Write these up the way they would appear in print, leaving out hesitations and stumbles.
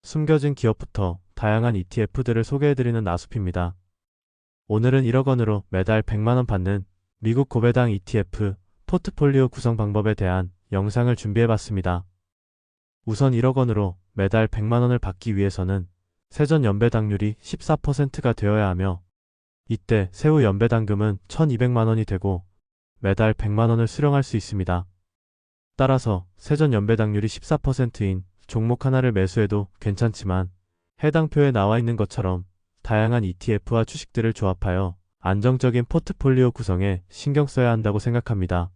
숨겨진 기업부터 다양한 ETF들을 소개해드리는 나숲입니다. 오늘은 1억 원으로 매달 100만 원 받는 미국 고배당 ETF 포트폴리오 구성 방법에 대한 영상을 준비해봤습니다. 우선 1억 원으로 매달 100만 원을 받기 위해서는 세전 연배당률이 14%가 되어야 하며, 이때 세후 연배당금은 1,200만 원이 되고 매달 100만 원을 수령할 수 있습니다. 따라서 세전 연배당률이 14%인 종목 하나를 매수해도 괜찮지만, 해당 표에 나와 있는 것처럼 다양한 ETF와 주식들을 조합하여 안정적인 포트폴리오 구성에 신경 써야 한다고 생각합니다.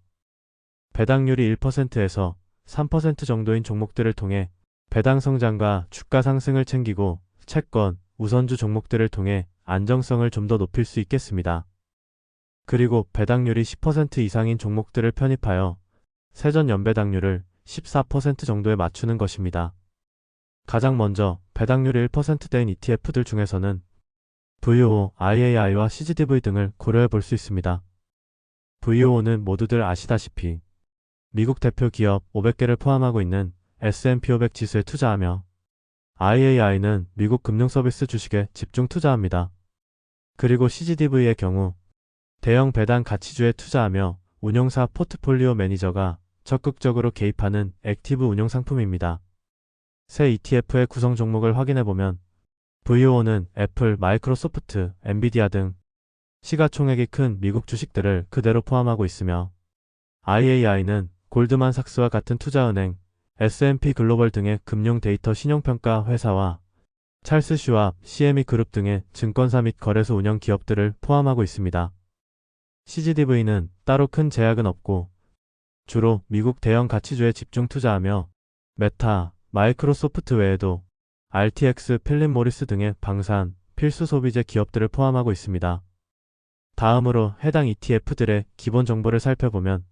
배당률이 1%에서 3% 정도인 종목들을 통해 배당 성장과 주가 상승을 챙기고, 채권, 우선주 종목들을 통해 안정성을 좀 더 높일 수 있겠습니다. 그리고 배당률이 10% 이상인 종목들을 편입하여 세전 연배당률을 14% 정도에 맞추는 것입니다. 가장 먼저 배당률이 1%대인 ETF들 중에서는 VOO, IAI와 CGDV 등을 고려해 볼 수 있습니다. VOO는 모두들 아시다시피 미국 대표 기업 500개를 포함하고 있는 S&P 500 지수에 투자하며, IAI는 미국 금융서비스 주식에 집중 투자합니다. 그리고 CGDV의 경우 대형 배당 가치주에 투자하며 운용사 포트폴리오 매니저가 적극적으로 개입하는 액티브 운용 상품입니다. 새 ETF의 구성 종목을 확인해보면 VOO는 애플, 마이크로소프트, 엔비디아 등 시가총액이 큰 미국 주식들을 그대로 포함하고 있으며, IAI는 골드만삭스와 같은 투자은행, S&P 글로벌 등의 금융 데이터 신용평가 회사와 찰스 슈왑, CME 그룹 등의 증권사 및 거래소 운영 기업들을 포함하고 있습니다. CGDV는 따로 큰 제약은 없고 주로 미국 대형 가치주에 집중 투자하며 메타, 마이크로소프트 외에도 RTX, 필립 모리스 등의 방산, 필수 소비재 기업들을 포함하고 있습니다. 다음으로 해당 ETF들의 기본 정보를 살펴보면,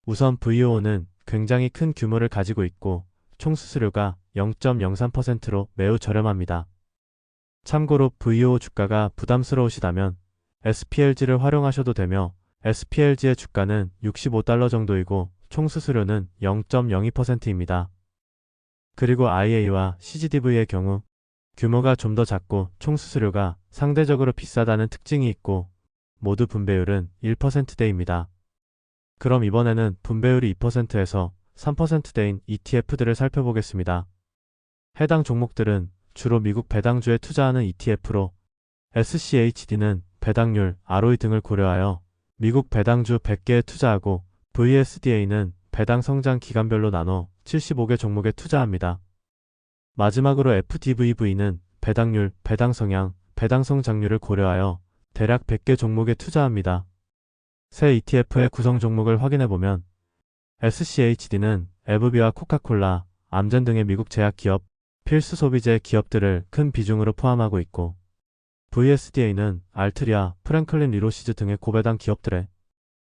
우선 VOO는 굉장히 큰 규모를 가지고 있고 총 수수료가 0.03%로 매우 저렴합니다. 참고로 VOO 주가가 부담스러우시다면 SPLG를 활용하셔도 되며, SPLG의 주가는 65달러 정도이고 총 수수료는 0.02%입니다. 그리고 IA와 CGDV의 경우 규모가 좀 더 작고 총 수수료가 상대적으로 비싸다는 특징이 있고 모두 분배율은 1%대입니다. 그럼 이번에는 분배율이 2%에서 3%대인 ETF들을 살펴보겠습니다. 해당 종목들은 주로 미국 배당주에 투자하는 ETF로 SCHD는 배당률, ROE 등을 고려하여 미국 배당주 100개에 투자하고, VSDA는 배당 성장 기간별로 나눠 75개 종목에 투자합니다. 마지막으로 FDVV는 배당률, 배당 성향, 배당 성장률을 고려하여 대략 100개 종목에 투자합니다. 새 ETF의 구성 종목을 확인해보면 SCHD는 에브비와 코카콜라, 암젠 등의 미국 제약기업, 필수 소비재 기업들을 큰 비중으로 포함하고 있고, VSDA는 알트리아, 프랭클린 리로시즈 등의 고배당 기업들에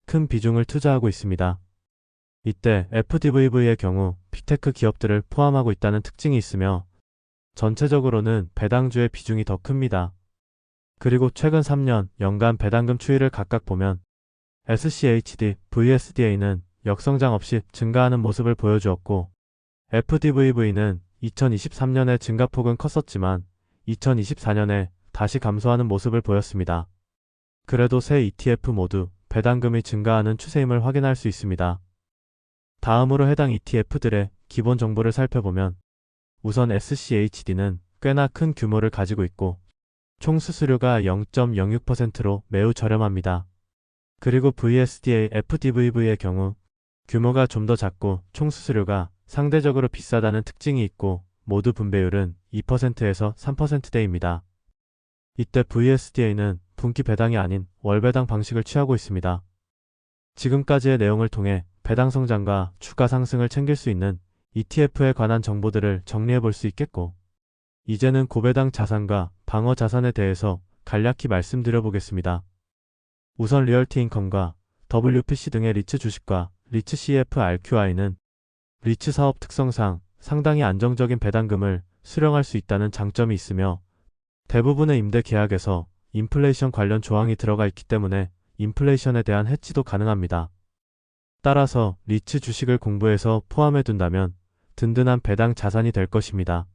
큰 비중을 투자하고 있습니다. 이때 FDVV의 경우 빅테크 기업들을 포함하고 있다는 특징이 있으며 전체적으로는 배당주의 비중이 더 큽니다. 그리고 최근 3년 연간 배당금 추이를 각각 보면 SCHD, VSDA는 역성장 없이 증가하는 모습을 보여주었고, FDVV는 2023년에 증가폭은 컸었지만 2024년에 다시 감소하는 모습을 보였습니다. 그래도 새 ETF 모두 배당금이 증가하는 추세임을 확인할 수 있습니다. 다음으로 해당 ETF들의 기본 정보를 살펴보면, 우선 SCHD는 꽤나 큰 규모를 가지고 있고 총 수수료가 0.06%로 매우 저렴합니다. 그리고 VSDA, FDVV의 경우 규모가 좀 더 작고 총 수수료가 상대적으로 비싸다는 특징이 있고 모두 분배율은 2%에서 3%대입니다. 이때 VSDA는 분기 배당이 아닌 월 배당 방식을 취하고 있습니다. 지금까지의 내용을 통해 배당 성장과 주가 상승을 챙길 수 있는 ETF에 관한 정보들을 정리해 볼 수 있겠고, 이제는 고배당 자산과 방어 자산에 대해서 간략히 말씀드려 보겠습니다. 우선 리얼티 인컴과 WPC 등의 리츠 주식과 리츠 CFRQI는 리츠 사업 특성상 상당히 안정적인 배당금을 수령할 수 있다는 장점이 있으며, 대부분의 임대 계약에서 인플레이션 관련 조항이 들어가 있기 때문에 인플레이션에 대한 해지도 가능합니다. 따라서 리츠 주식을 공부해서 포함해 둔다면 든든한 배당 자산이 될 것입니다.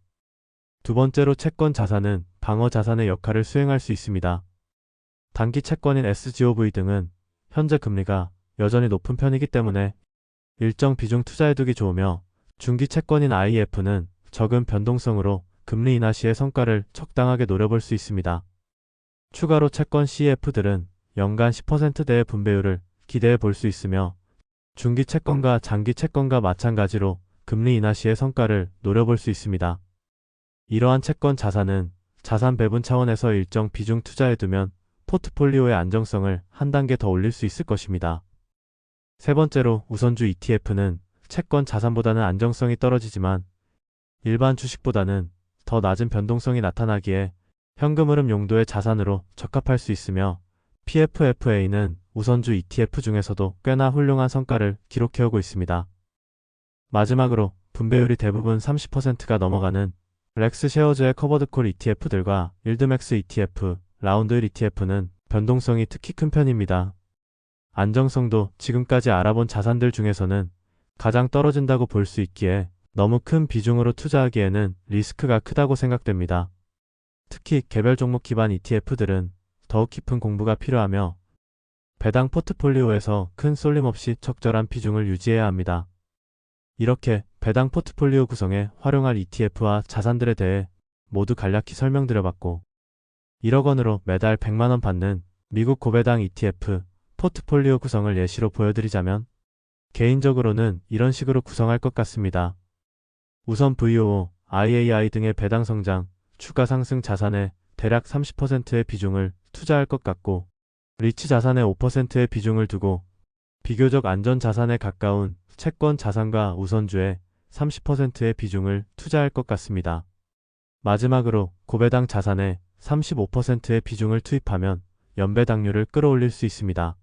두 번째로 채권 자산은 방어 자산의 역할을 수행할 수 있습니다. 단기 채권인 SGOV 등은 현재 금리가 여전히 높은 편이기 때문에 일정 비중 투자해두기 좋으며, 중기 채권인 IEF는 적은 변동성으로 금리 인하 시의 성과를 적당하게 노려볼 수 있습니다. 추가로 채권 CEF들은 연간 10%대의 분배율을 기대해 볼 수 있으며, 중기 채권과 장기 채권과 마찬가지로 금리 인하 시의 성과를 노려볼 수 있습니다. 이러한 채권 자산은 자산 배분 차원에서 일정 비중 투자해두면 포트폴리오의 안정성을 한 단계 더 올릴 수 있을 것입니다. 세 번째로 우선주 ETF는 채권 자산보다는 안정성이 떨어지지만 일반 주식보다는 더 낮은 변동성이 나타나기에 현금 흐름 용도의 자산으로 적합할 수 있으며, PFFA는 우선주 ETF 중에서도 꽤나 훌륭한 성과를 기록해오고 있습니다. 마지막으로 분배율이 대부분 30%가 넘어가는 렉스 쉐어즈의 커버드콜 ETF들과 일드맥스 ETF, 라운드 1 ETF는 변동성이 특히 큰 편입니다. 안정성도 지금까지 알아본 자산들 중에서는 가장 떨어진다고 볼 수 있기에 너무 큰 비중으로 투자하기에는 리스크가 크다고 생각됩니다. 특히 개별 종목 기반 ETF들은 더욱 깊은 공부가 필요하며 배당 포트폴리오에서 큰 쏠림 없이 적절한 비중을 유지해야 합니다. 이렇게 배당 포트폴리오 구성에 활용할 ETF와 자산들에 대해 모두 간략히 설명드려봤고, 1억 원으로 매달 100만원 받는 미국 고배당 ETF 포트폴리오 구성을 예시로 보여드리자면 개인적으로는 이런 식으로 구성할 것 같습니다. 우선 VOO, IAI 등의 배당 성장, 추가 상승 자산에 대략 30%의 비중을 투자할 것 같고, 리츠 자산의 5%의 비중을 두고 비교적 안전 자산에 가까운 채권 자산과 우선주에 30%의 비중을 투자할 것 같습니다. 마지막으로 고배당 자산에 35%의 비중을 투입하면 연배당률을 끌어올릴 수 있습니다.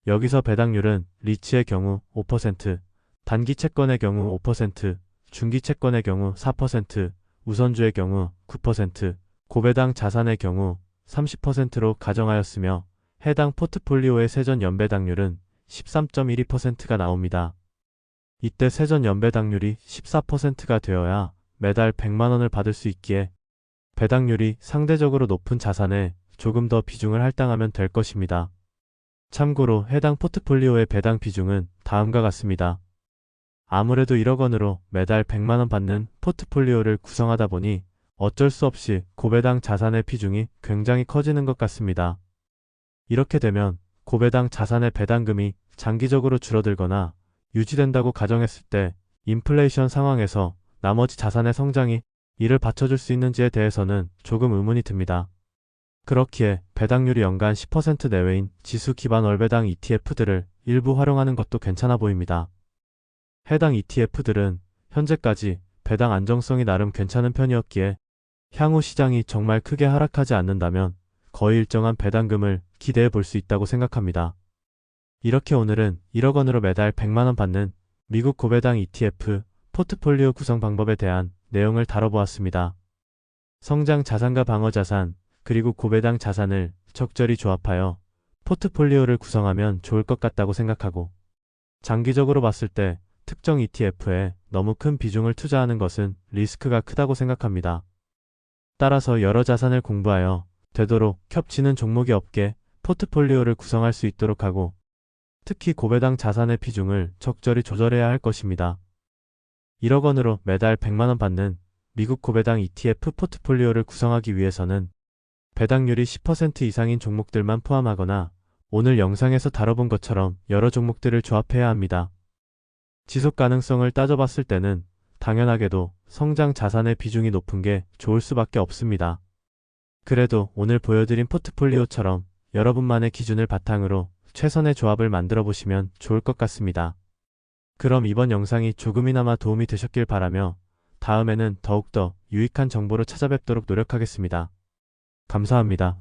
여기서 배당률은 리츠의 경우 5%, 단기 채권의 경우 5%, 중기 채권의 경우 4%, 우선주의 경우 9%, 고배당 자산의 경우 30%로 가정하였으며, 해당 포트폴리오의 세전 연배당률은 13.12%가 나옵니다. 이때 세전 연배당률이 14%가 되어야 매달 100만원을 받을 수 있기에 배당률이 상대적으로 높은 자산에 조금 더 비중을 할당하면 될 것입니다. 참고로 해당 포트폴리오의 배당 비중은 다음과 같습니다. 아무래도 1억 원으로 매달 100만원 받는 포트폴리오를 구성하다 보니 어쩔 수 없이 고배당 자산의 비중이 굉장히 커지는 것 같습니다. 이렇게 되면 고배당 자산의 배당금이 장기적으로 줄어들거나 유지된다고 가정했을 때 인플레이션 상황에서 나머지 자산의 성장이 이를 받쳐줄 수 있는지에 대해서는 조금 의문이 듭니다. 그렇기에 배당률이 연간 10% 내외인 지수 기반 월배당 ETF들을 일부 활용하는 것도 괜찮아 보입니다. 해당 ETF들은 현재까지 배당 안정성이 나름 괜찮은 편이었기에 향후 시장이 정말 크게 하락하지 않는다면 거의 일정한 배당금을 기대해 볼 수 있다고 생각합니다. 이렇게 오늘은 1억 원으로 매달 100만원 받는 미국 고배당 ETF 포트폴리오 구성 방법에 대한 내용을 다뤄보았습니다. 성장 자산과 방어 자산, 그리고 고배당 자산을 적절히 조합하여 포트폴리오를 구성하면 좋을 것 같다고 생각하고, 장기적으로 봤을 때 특정 ETF에 너무 큰 비중을 투자하는 것은 리스크가 크다고 생각합니다. 따라서 여러 자산을 공부하여 되도록 겹치는 종목이 없게 포트폴리오를 구성할 수 있도록 하고, 특히 고배당 자산의 비중을 적절히 조절해야 할 것입니다. 1억 원으로 매달 100만원 받는 미국 고배당 ETF 포트폴리오를 구성하기 위해서는 배당률이 10% 이상인 종목들만 포함하거나 오늘 영상에서 다뤄본 것처럼 여러 종목들을 조합해야 합니다. 지속 가능성을 따져봤을 때는 당연하게도 성장 자산의 비중이 높은 게 좋을 수밖에 없습니다. 그래도 오늘 보여드린 포트폴리오처럼 여러분만의 기준을 바탕으로 최선의 조합을 만들어 보시면 좋을 것 같습니다. 그럼 이번 영상이 조금이나마 도움이 되셨길 바라며 다음에는 더욱더 유익한 정보로 찾아뵙도록 노력하겠습니다. 감사합니다.